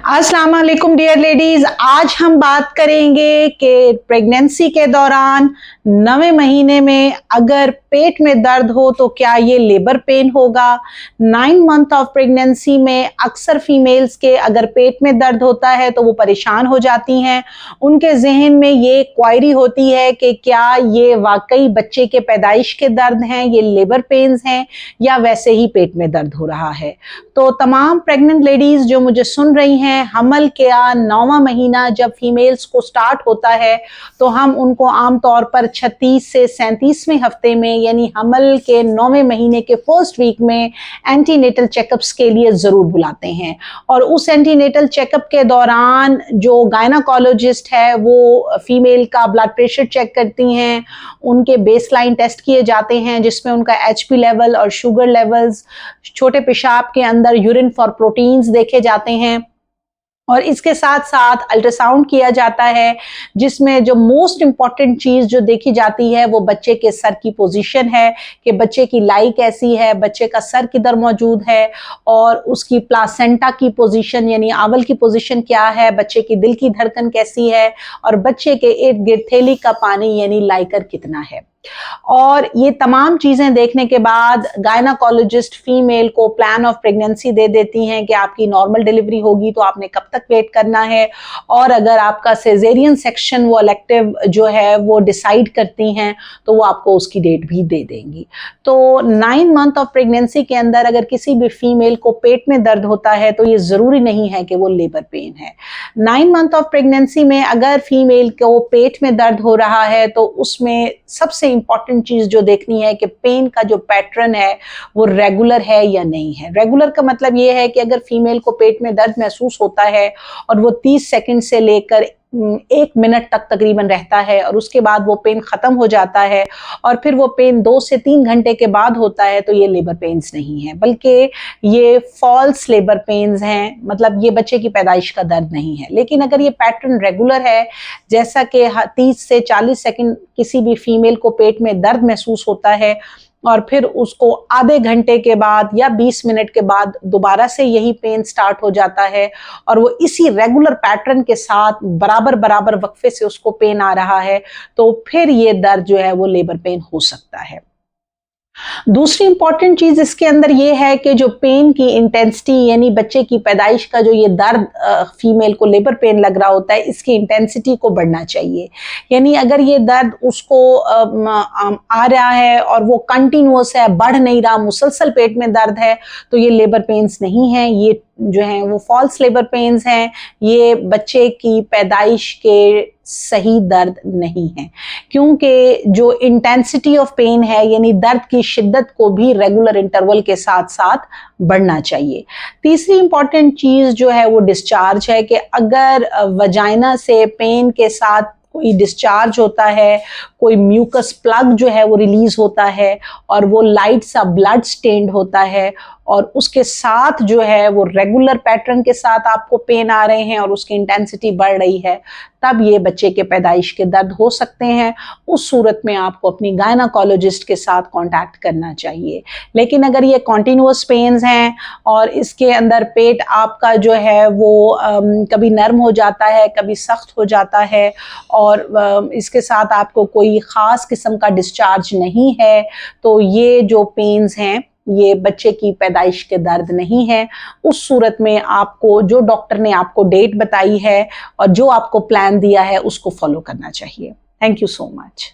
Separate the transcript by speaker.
Speaker 1: अस्सलाम वालेकुम dear ladies. आज हम बात करेंगे कि प्रेगनेंसी के दौरान 9वें महीने में अगर पेट में दर्द हो तो क्या ये लेबर पेन होगा। 9 मंथ ऑफ प्रेगनेंसी में अक्सर फीमेल्स के अगर पेट में दर्द होता है तो वो परेशान हो जाती हैं। उनके जहन में ये क्वायरी होती है कि क्या ये वाकई बच्चे के पैदाइश के दर्द हैं, ये लेबर पेन्स हैं या वैसे ही पेट में दर्द हो रहा है। तो तमाम प्रेग्नेंट लेडीज जो मुझे सुन रही हैं, हमल के 9वां महीना जब फीमेल्स को स्टार्ट होता है तो हम उनको आमतौर पर 36 से 37वें हफ्ते में यानी हमल के 9वें महीने के फर्स्ट वीक में एंटीनेटल चेकअप्स के लिए ज़रूर बुलाते हैं। और उस एंटीनेटल चेकअप के दौरान जो गायनाकोलॉजिस्ट है वो फीमेल का ब्लड प्रेशर चेक करती हैं, उनके बेसलाइन टेस्ट किए जाते हैं जिसमें उनका HP लेवल और शुगर लेवल्स, छोटे पेशाब के अंदर यूरिन फॉर प्रोटीन्स देखे जाते हैं और इसके साथ साथ अल्ट्रासाउंड किया जाता है जिसमें जो मोस्ट इंपॉर्टेंट चीज़ जो देखी जाती है वो बच्चे के सर की पोजीशन है कि बच्चे की लाई कैसी है, बच्चे का सर किधर मौजूद है और उसकी प्लासेंटा की पोजीशन यानी आवल की पोजीशन क्या है, बच्चे की दिल की धड़कन कैसी है और बच्चे के इर्द गिर्द थैली का पानी यानी लाइकर कितना है। और ये तमाम चीज़ें देखने के बाद गायनाकोलॉजिस्ट फीमेल को प्लान ऑफ प्रेगनेंसी दे देती हैं कि आपकी नॉर्मल डिलीवरी होगी तो आपने कब तक वेट करना है और अगर आपका सिजेरियन सेक्शन वो इलेक्टिव जो है वो डिसाइड करती हैं तो वो आपको उसकी डेट भी दे देंगी। तो 9 मंथ ऑफ प्रेगनेंसी के अंदर अगर किसी भी फीमेल को पेट में दर्द होता है तो ये ज़रूरी नहीं है कि वो लेबर पेन है। 9 मंथ ऑफ प्रेगनेंसी में अगर फीमेल को पेट में दर्द हो रहा है तो उसमें सबसे इंपॉर्टेंट चीज जो देखनी है कि पेन का जो पैटर्न है वो रेगुलर है या नहीं है। रेगुलर का मतलब ये है कि अगर फीमेल को पेट में दर्द महसूस होता है और वो 30 सेकंड से लेकर 1 मिनट तक तकरीबन रहता है और उसके बाद वो पेन खत्म हो जाता है और फिर वो पेन 2 से 3 घंटे के बाद होता है तो ये लेबर पेन्स नहीं है बल्कि ये फॉल्स लेबर पेन्स हैं, मतलब ये बच्चे की पैदाइश का दर्द नहीं है। लेकिन अगर ये पैटर्न रेगुलर है जैसा कि 30 से 40 सेकंड किसी भी फीमेल को पेट में दर्द महसूस होता है और फिर उसको आधे घंटे के बाद या 20 मिनट के बाद दोबारा से यही पेन स्टार्ट हो जाता है और वो इसी रेगुलर पैटर्न के साथ बराबर वक्फे से उसको पेन आ रहा है तो फिर ये दर्द जो है वो लेबर पेन हो सकता है। दूसरी इंपॉर्टेंट चीज इसके अंदर ये है कि जो पेन की इंटेंसिटी यानी बच्चे की पैदाइश का जो ये दर्द फीमेल को लेबर पेन लग रहा होता है इसकी इंटेंसिटी को बढ़ना चाहिए। यानी अगर ये दर्द उसको आ रहा है और वो कंटिन्यूअस है, बढ़ नहीं रहा, मुसलसल पेट में दर्द है तो ये लेबर पेन्स नहीं है, ये जो हैं वो फॉल्स लेबर पेन्स हैं, ये बच्चे की पैदाइश के सही दर्द नहीं है क्योंकि जो इंटेंसिटी ऑफ पेन है यानी दर्द की शिद्दत को भी रेगुलर इंटरवल के साथ साथ बढ़ना चाहिए। तीसरी इंपॉर्टेंट चीज जो है वो डिस्चार्ज है कि अगर वजाइना से पेन के साथ कोई डिस्चार्ज होता है, कोई म्यूकस प्लग जो है वो रिलीज होता है और वो लाइट सा ब्लड स्टेन्ड होता है और उसके साथ जो है वो रेगुलर पैटर्न के साथ आपको पेन आ रहे हैं और उसकी इंटेंसिटी बढ़ रही है तब ये बच्चे के पैदाइश के दर्द हो सकते हैं। उस सूरत में आपको अपनी गायनाकोलॉजिस्ट के साथ कांटेक्ट करना चाहिए। लेकिन अगर ये कॉन्टिन्यूअस पेन्स हैं और इसके अंदर पेट आपका जो है वो कभी नर्म हो जाता है, कभी सख्त हो जाता है और इसके साथ आपको कोई ख़ास किस्म का डिस्चार्ज नहीं है तो ये जो पेन्स हैं ये बच्चे की पैदाइश के दर्द नहीं है। उस सूरत में आपको जो डॉक्टर ने आपको डेट बताई है और जो आपको प्लान दिया है उसको फॉलो करना चाहिए। Thank you so much.